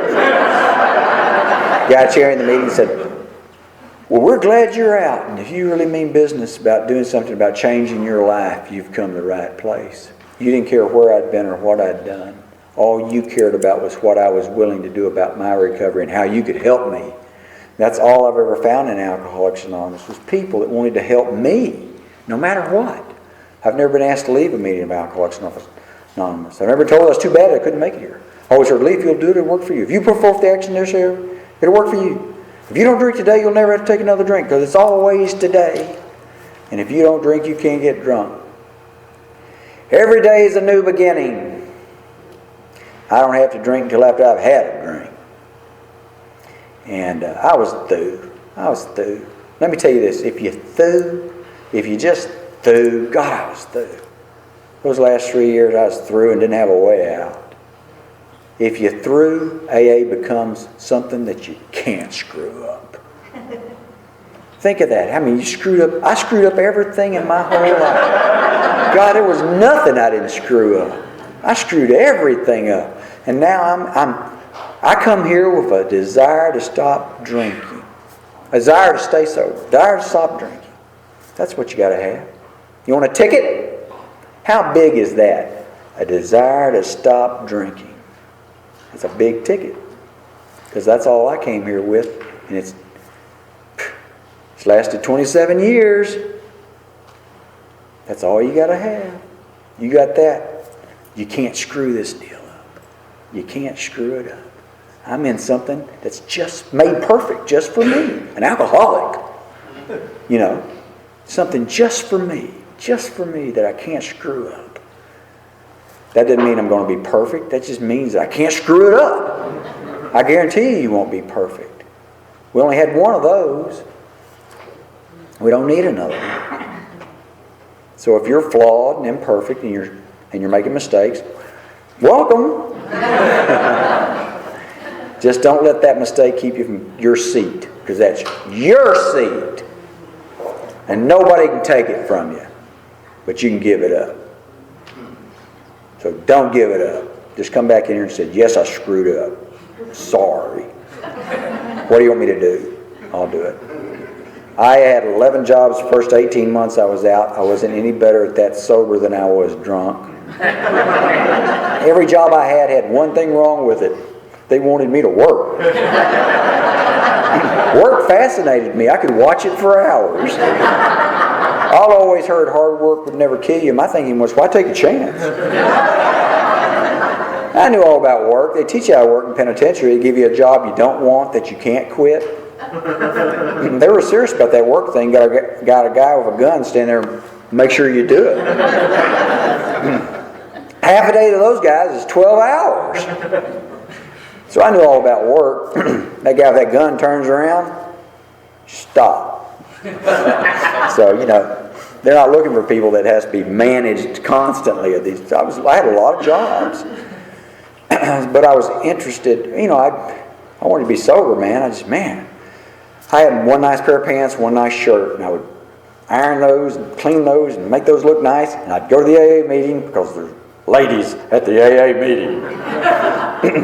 Guy chairing the meeting said, well, we're glad you're out. And if you really mean business about doing something about changing your life, you've come to the right place. You didn't care where I'd been or what I'd done. All you cared about was what I was willing to do about my recovery and how you could help me. That's all I've ever found in Alcoholics Anonymous was people that wanted to help me, no matter what. I've never been asked to leave a meeting of Alcoholics Anonymous. I've never told I was too bad I couldn't make it here. I always heard, Lee, if you'll do it, it'll work for you. If you put forth the action this year, it'll work for you. If you don't drink today, you'll never have to take another drink because it's always today. And if you don't drink, you can't get drunk. Every day is a new beginning. I don't have to drink until after I've had a drink. And I was through. I was through. Let me tell you this. If you just through, God, I was through. Those last 3 years I was through and didn't have a way out. If you're through, AA becomes something that you can't screw up. Think of that. I mean, I screwed up everything in my whole life. God, there was nothing I didn't screw up. I screwed everything up. And now I come here with a desire to stop drinking. A desire to stay sober. A desire to stop drinking. That's what you got to have. You want a ticket? How big is that? A desire to stop drinking. It's a big ticket. Because that's all I came here with. And it's lasted 27 years. That's all you got to have. You got that. You can't screw this deal up. You can't screw it up. I'm in something that's just made perfect, just for me. An alcoholic. You know, something just for me that I can't screw up. That doesn't mean I'm going to be perfect. That just means that I can't screw it up. I guarantee you won't be perfect. We only had one of those. We don't need another one. So if you're flawed and imperfect and you're making mistakes, welcome. Just don't let that mistake keep you from your seat, because that's your seat. And nobody can take it from you. But you can give it up. So don't give it up. Just come back in here and say, yes, I screwed up. Sorry. What do you want me to do? I'll do it. I had 11 jobs the first 18 months I was out. I wasn't any better at that sober than I was drunk. Every job I had one thing wrong with it. They wanted me to work. Work fascinated me. I could watch it for hours. I always heard hard work would never kill you. My thinking was, why take a chance? I knew all about work. They teach you how to work in penitentiary. They give you a job you don't want that you can't quit. They were serious about that work thing. Got a guy with a gun standing there, make sure you do it. Half a day to those guys is 12 hours. So I knew all about work. That guy with that gun turns around, stop. So, you know, they're not looking for people that has to be managed constantly at these. I had a lot of jobs. But I was interested, you know, I wanted to be sober, man. I had one nice pair of pants, one nice shirt, and I would iron those and clean those and make those look nice, and I'd go to the AA meeting because there's ladies at the AA meeting.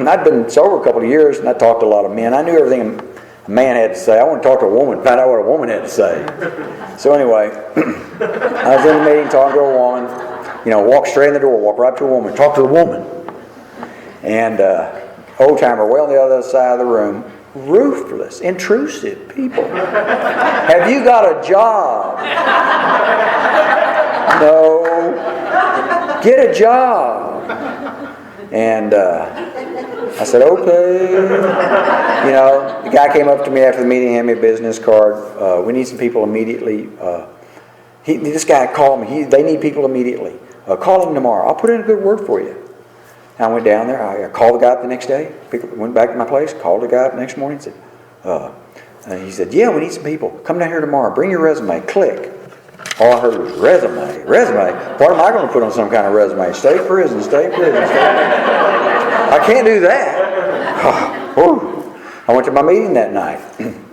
I'd been sober a couple of years, and I talked to a lot of men. I knew everything a man had to say. I wanted to talk to a woman, find out what a woman had to say. So anyway, I was in the meeting talking to a woman, you know, walk straight in the door, walk right up to a woman, talk to the woman. And old-timer way on the other side of the room, ruthless, intrusive people. Have you got a job? No. Get a job. And I said, okay. You know, the guy came up to me after the meeting, handed me a business card. We need some people immediately. This guy called me. They need people immediately. Call him tomorrow. I'll put in a good word for you. I went down there. I called the guy up the next day. Went back to my place. Called the guy up the next morning. And he said, yeah, we need some people. Come down here tomorrow. Bring your resume. Click. All I heard was resume. Resume? What am I going to put on some kind of resume? State prison, state prison, state prison. I can't do that. I went to my meeting that night.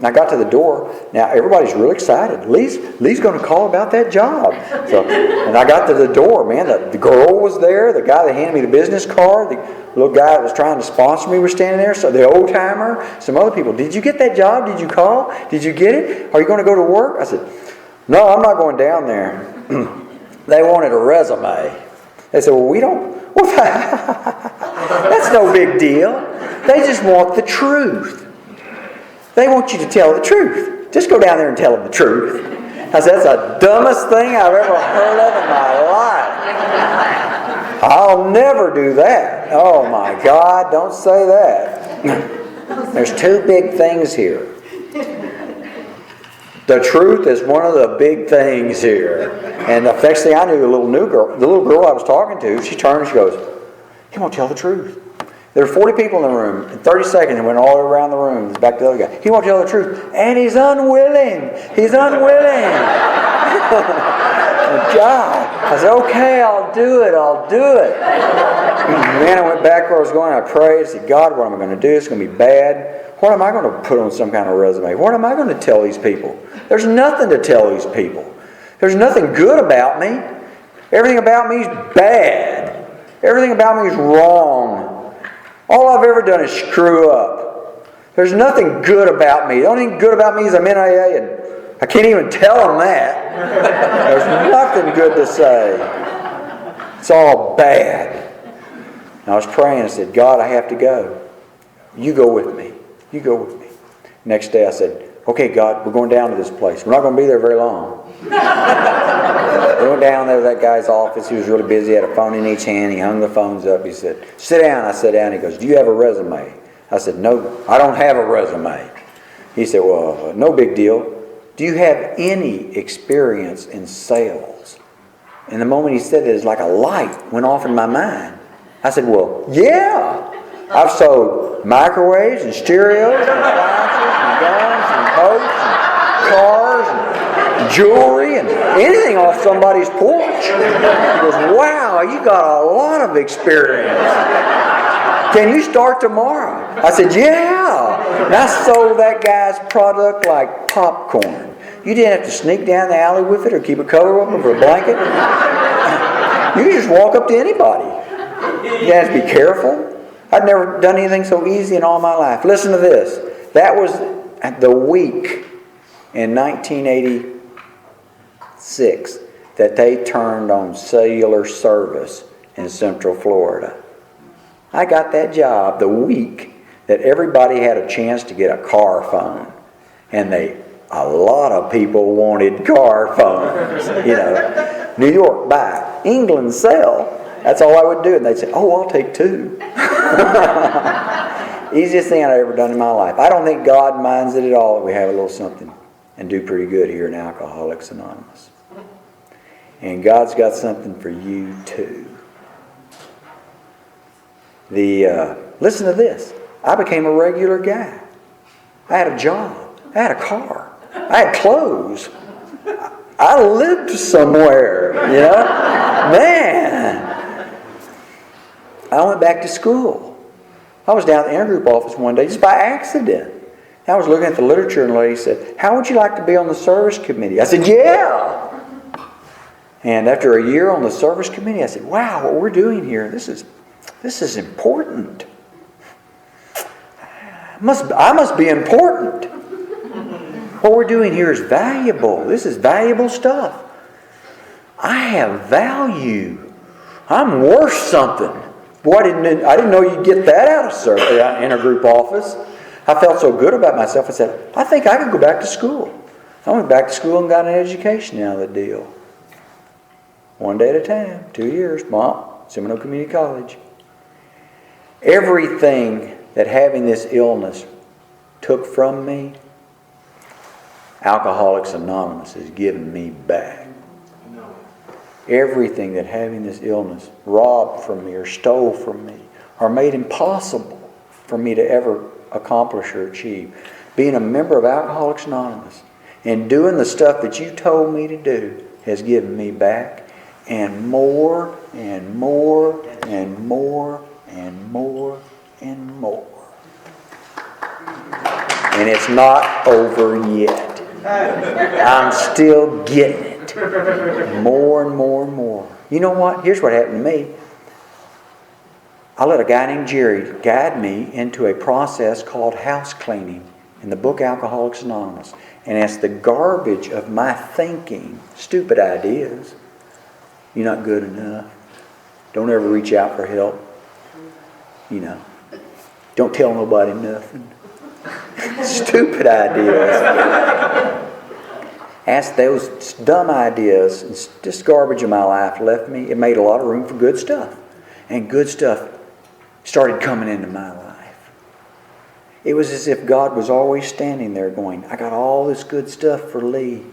I got to the door. Now, everybody's real excited. Lee's going to call about that job. And I got to the door, man. The girl was there. The guy that handed me the business card, the little guy that was trying to sponsor me was standing there. So the old-timer, some other people. Did you get that job? Did you call? Did you get it? Are you going to go to work? I said, no, I'm not going down there. They wanted a resume. They said, well, we don't. Well, that's no big deal. They just want the truth. They want you to tell the truth. Just go down there and tell them the truth. I said, that's the dumbest thing I've ever heard of in my life. I'll never do that. Oh my God, don't say that. There's two big things here. The truth is one of the big things here. And the next thing I knew, the little girl I was talking to, she turned and she goes, he won't tell the truth. There were 40 people in the room. In 30 seconds, it went all around the room. Back to the other guy. He won't tell the truth. And he's unwilling. He's unwilling. God. I said, okay, I'll do it. I'll do it. And then I went back where I was going. I prayed. I said, God, what am I going to do? It's going to be bad. What am I going to put on some kind of resume? What am I going to tell these people? There's nothing to tell these people. There's nothing good about me. Everything about me is bad. Everything about me is wrong. All I've ever done is screw up. There's nothing good about me. The only thing good about me is I'm in AA, and I can't even tell them that. There's nothing good to say. It's all bad. And I was praying. I said, God, I have to go. You go with me. You go with me. Next day I said, okay, God, we're going down to this place. We're not going to be there very long. We went down there to that guy's office. He was really busy. He had a phone in each hand. He hung the phones up. He said, sit down. I sat down. He goes, do you have a resume? I said, no, I don't have a resume. He said, well, no big deal. Do you have any experience in sales? And the moment he said it, it's like a light went off in my mind. I said, well, yeah. I've sold microwaves and stereos and appliances and guns and boats and cars and jewelry and anything off somebody's porch. He goes, wow, you got a lot of experience. Can you start tomorrow? I said, yeah. And I sold that guy's product like popcorn. You didn't have to sneak down the alley with it or keep it covered up with a blanket. You could just walk up to anybody. You had to be careful. I'd never done anything so easy in all my life. Listen to this. That was the week in 1986 that they turned on cellular service in Central Florida. I got that job the week that everybody had a chance to get a car phone. And a lot of people wanted car phones. New York buy, England sell. That's all I would do. And they'd say, oh, I'll take two. Easiest thing I've ever done in my life. I don't think God minds it at all if we have a little something and do pretty good here in Alcoholics Anonymous. And God's got something for you too. Listen to this. I became a regular guy. I had a job. I had a car. I had clothes. I lived somewhere, Man. I went back to school. I was down at the intergroup office one day just by accident. I was looking at the literature and the lady said, how would you like to be on the service committee? I said, yeah. And after a year on the service committee, I said, wow, what we're doing here, this is important. I must be important. What we're doing here is valuable. This is valuable stuff. I have value. I'm worth something. Boy, I didn't know you'd get that out of intergroup office. I felt so good about myself. I said, I think I could go back to school. I went back to school and got an education out of the deal. One day at a time, 2 years, Seminole Community College. Everything that having this illness took from me, Alcoholics Anonymous has given me back. Everything that having this illness robbed from me or stole from me or made impossible for me to ever accomplish or achieve. Being a member of Alcoholics Anonymous and doing the stuff that you told me to do has given me back, and more and more and more and more and more. And it's not over yet. I'm still getting it. More and more and more. You know what? Here's what happened to me. I let a guy named Jerry guide me into a process called house cleaning in the book Alcoholics Anonymous. And as the garbage of my thinking, stupid ideas, you're not good enough, don't ever reach out for help, don't tell nobody nothing. Stupid ideas. As those dumb ideas and just garbage in my life left me, it made a lot of room for good stuff. And good stuff started coming into my life. It was as if God was always standing there going, I got all this good stuff for Lee.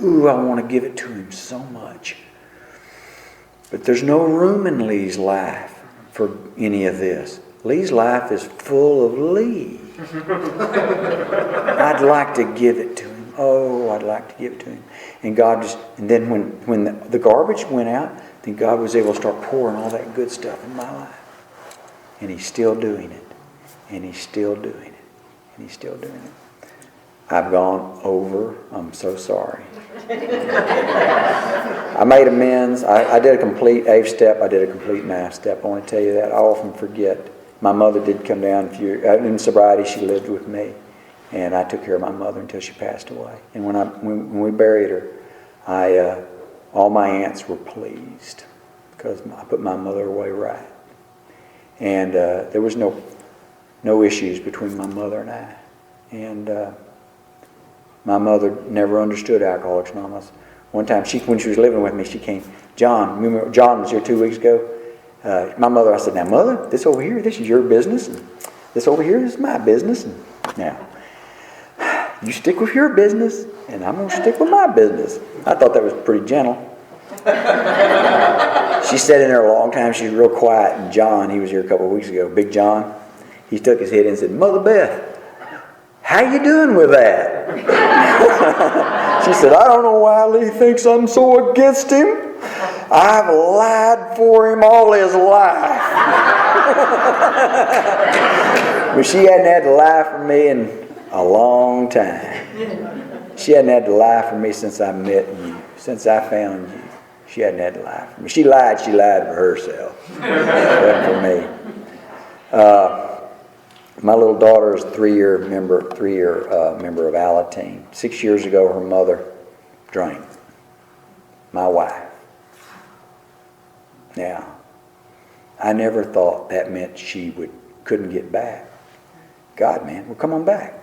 Ooh, I want to give it to him so much. But there's no room in Lee's life for any of this. Lee's life is full of Lee. I'd like to give it to him. Oh, I'd like to give it to him. And God just, and then when the garbage went out, then God was able to start pouring all that good stuff in my life. And He's still doing it. And He's still doing it. And He's still doing it. I've gone over. I'm so sorry. I made amends. I did a complete AVE step. I did a complete NAF step. I want to tell you that. I often forget. My mother did come down in sobriety. She lived with me. And I took care of my mother until she passed away. And when we buried her, all my aunts were pleased because I put my mother away right. And there was no issues between my mother and I. And my mother never understood Alcoholics Anonymous. One time, when she was living with me, she came. John was here 2 weeks ago. My mother, I said, now, Mother, this over here, this is your business. And this over here is my business. And now, you stick with your business, and I'm going to stick with my business. I thought that was pretty gentle. She sat in there a long time. She was real quiet. And John, he was here a couple of weeks ago, Big John, he stuck his head in and said, Mother Beth, how you doing with that? She said, I don't know why Lee thinks I'm so against him. I've lied for him all his life. But she hadn't had to lie for me in a long time. She hadn't had to lie for me since I met you, since I found you. She hadn't had to lie for me. She lied for herself. Not for me. My little daughter is a three-year member of Alateen. 6 years ago, her mother drank. My wife. Now, I never thought that meant she couldn't get back. God, man, well, come on back.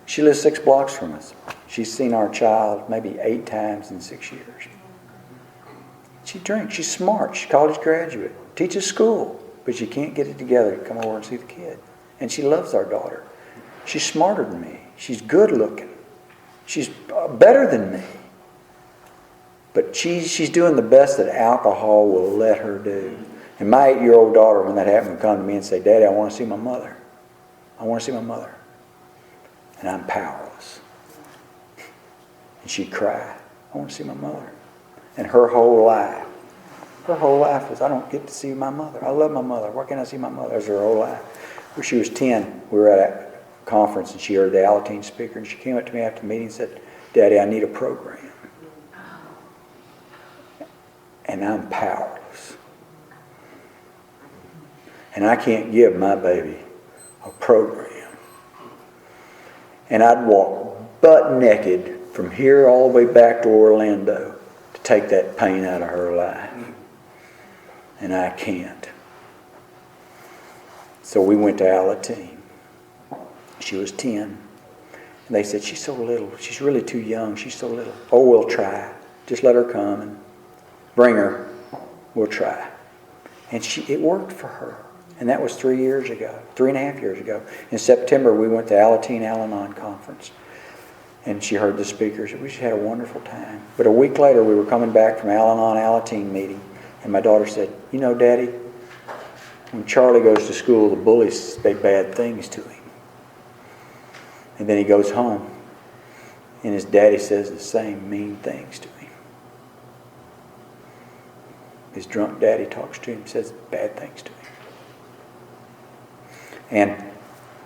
She lives 6 blocks from us. She's seen our child maybe 8 times in 6 years. She drinks. She's smart. She's a college graduate. Teaches school. But she can't get it together to come over and see the kid. And she loves our daughter. She's smarter than me. She's good looking. She's better than me. But she's doing the best that alcohol will let her do. And my 8-year-old daughter, when that happened, would come to me and say, Daddy, I want to see my mother. I want to see my mother. And I'm powerless. And she'd cry, I want to see my mother. And her whole life was, I don't get to see my mother. I love my mother. Why can't I see my mother? That was her whole life. When she was 10, we were at a conference and she heard the Alateen speaker and she came up to me after the meeting and said, Daddy, I need a program. And I'm powerless. And I can't give my baby a program. And I'd walk butt naked from here all the way back to Orlando to take that pain out of her life. And I can't. So we went to Alateen. She was 10. And they said, she's so little. She's really too young. She's so little. Oh, we'll try. Just let her come and bring her. We'll try. And it worked for her. And that was 3.5 years ago. In September, we went to Alateen Al-Anon conference. And she heard the speakers. We just had a wonderful time. But a week later, we were coming back from Al-Anon Alateen meeting. And my daughter said, you know, Daddy, when Charlie goes to school, the bullies say bad things to him. And then he goes home, and his daddy says the same mean things to him. His drunk daddy talks to him, says bad things to him.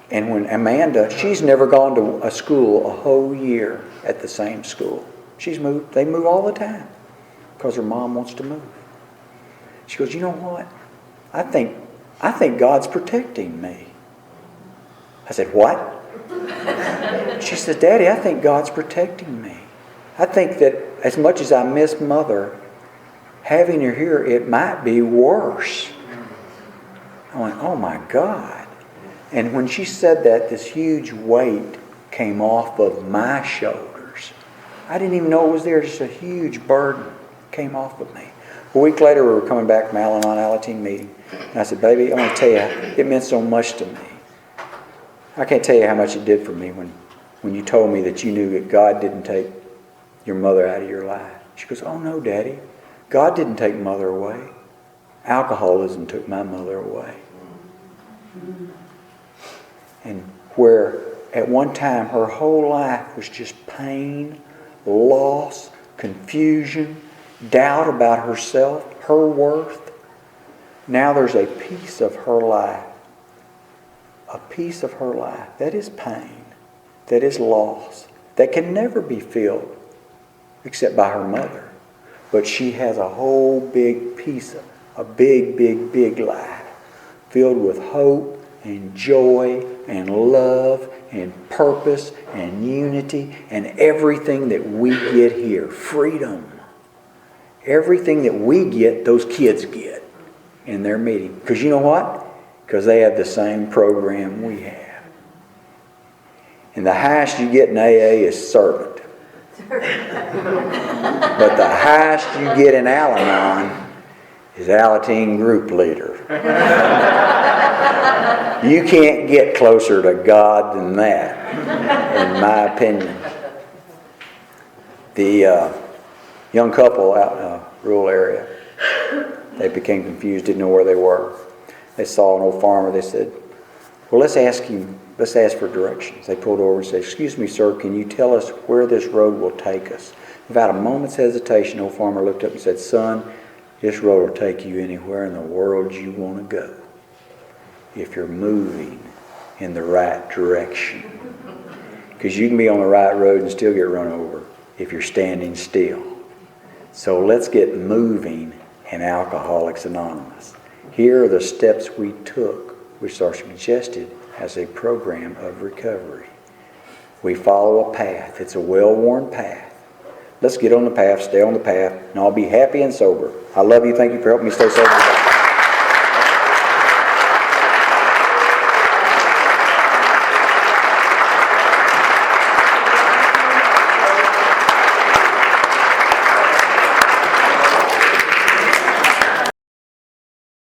And when Amanda, she's never gone to a school a whole year at the same school. They move all the time because her mom wants to move. She goes, you know what? I think God's protecting me. I said, what? She said, Daddy, I think God's protecting me. I think that as much as I miss Mother, having her here, it might be worse. I went, oh my God. And when she said that, this huge weight came off of my shoulders. I didn't even know it was there. Just a huge burden came off of me. A week later, we were coming back from Al-Anon Alateen meeting. And I said, baby, I want to tell you, it meant so much to me. I can't tell you how much it did for me when you told me that you knew that God didn't take your mother out of your life. She goes, oh no, Daddy. God didn't take Mother away. Alcoholism took my mother away. And where at one time her whole life was just pain, loss, confusion, doubt about herself, her worth, now there's a piece of her life, that is pain, that is loss, that can never be filled except by her mother. But she has a whole big piece of a big life filled with hope and joy and love and purpose and unity and everything that we get here. Freedom. Everything that we get, those kids get in their meeting. Because you know what? Because they have the same program we have. And the highest you get in AA is servant. But the highest you get in Al-Anon is Alateen group leader. You can't get closer to God than that, in my opinion. The young couple out in a rural area, they became confused, didn't know where they were. They saw an old farmer. They said, well, let's ask for directions. They pulled over and said, excuse me, sir, can you tell us where this road will take us? Without a moment's hesitation, the old farmer looked up and said, son, this road will take you anywhere in the world you want to go if you're moving in the right direction. Because you can be on the right road and still get run over if you're standing still. So let's get moving in Alcoholics Anonymous. Here are the steps we took, which are suggested as a program of recovery. We follow a path. It's a well-worn path. Let's get on the path, stay on the path, and I'll be happy and sober. I love you. Thank you for helping me stay sober.